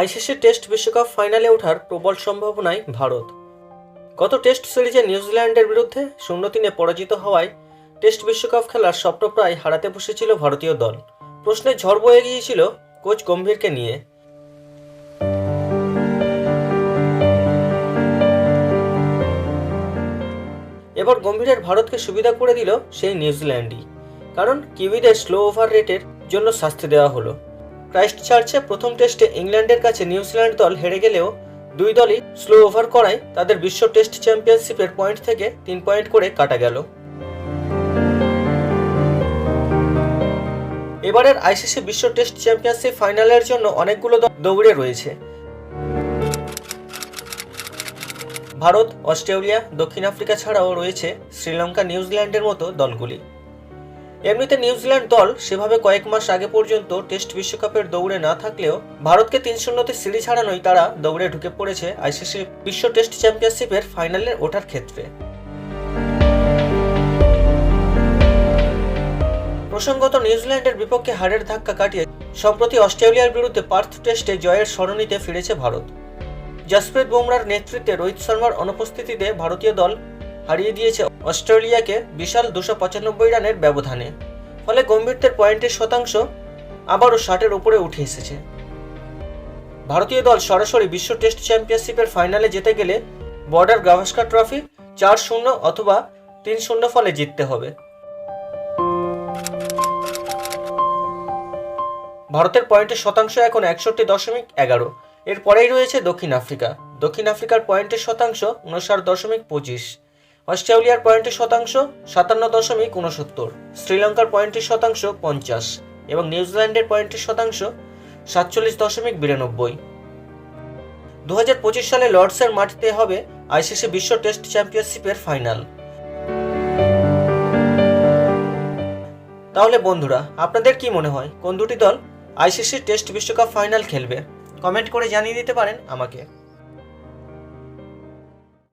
ICC test বিশ্বকাপ ফাইনালে ওঠার প্রবল সম্ভাবনায় ভারত। গত টেস্ট সিরিজে নিউজিল্যান্ডের বিরুদ্ধে 0-3 পরাজিত হওয়ায় টেস্ট বিশ্বকাপ খেলার স্বপ্ন প্রায় হারাতে বসেছিল ভারতীয় দল। প্রশ্নের ঝড় বয়ে গিয়েছিল কোচ গম্ভীরকে নিয়ে। এবার গম্ভীরের ভারতকে সুবিধা করে দিল সেই নিউজিল্যান্ডই, কারণ কিউইদের স্লো ওভার রেটের জন্য শাস্তি দেওয়া হলো। ক্রাইস্টচার্চে প্রথম টেস্টে ইংল্যান্ডের কাছে নিউজিল্যান্ড দল হেরে গেলেও দুই দলই স্লো ওভার করায় তাদের বিশ্ব টেস্ট চ্যাম্পিয়নশিপের পয়েন্ট থেকে 3 পয়েন্ট করে কাটা গেল। এবারের আইসিসি বিশ্ব টেস্ট চ্যাম্পিয়নশিপ ফাইনালের জন্য অনেকগুলো দল দৌড়ে রয়েছে। ভারত, অস্ট্রেলিয়া, দক্ষিণ আফ্রিকা ছাড়াও রয়েছে শ্রীলঙ্কা, নিউজিল্যান্ডের মতো দলগুলি। এমনিতে নিউজিল্যান্ড দল সেভাবে কয়েক মাস আগে পর্যন্ত টেস্ট বিশ্বকাপের দৌড়ে না থাকলেও ভারতকে 3-0 সিরিজ হারানোই তারা দৌড়ে ঢুকে পড়েছে আইসিসি বিশ্ব টেস্ট চ্যাম্পিয়নশিপের ফাইনালে ওঠার ক্ষেত্রে। প্রসঙ্গত, নিউজিল্যান্ডের বিপক্ষে হারের ধাক্কা কাটিয়ে সম্প্রতি অস্ট্রেলিয়ার বিরুদ্ধে পার্থ টেস্টে জয়ের সরণিতে ফিরেছে ভারত। জসপ্রীত বুমরার নেতৃত্বে রোহিত শর্মার অনুপস্থিতিতে ভারতীয় দল হারিয়ে দিয়েছে অস্ট্রেলিয়াকে বিশাল 295 রানের ব্যবধানে। ফলে গম্ভীরদের পয়েন্টের শতাংশ আবারও 60-এর উপরে উঠে এসেছে। ভারতীয় দল সরাসরি বিশ্ব টেস্ট চ্যাম্পিয়নশিপের ফাইনালে যেতে গেলে বর্ডার গাভাস্কার ট্রফি 4-0 অথবা 3-0 ফলে জিততে হবে। ভারতের পয়েন্টের শতাংশ এখন 61.11। এর পরেই রয়েছে দক্ষিণ আফ্রিকা। দক্ষিণ আফ্রিকার পয়েন্টের শতাংশ 59.25। অস্ট্রেলিয়ার পয়েন্টের শতাংশ 57.69। শ্রীলঙ্কার পয়েন্টের শতাংশ 50 এবং নিউজিল্যান্ডের পয়েন্টের শতাংশ 47.92। 2025 সালে লর্ডসের মাটিতে হবে আইসিসি বিশ্ব টেস্ট চ্যাম্পিয়নশিপের ফাইনাল। তাহলে বন্ধুরা, আপনাদের কি মনে হয় কোন দুটি দল আইসিসি টেস্ট বিশ্বকাপ ফাইনাল খেলবে? কমেন্ট করে জানিয়ে দিতে পারেন আমাকে।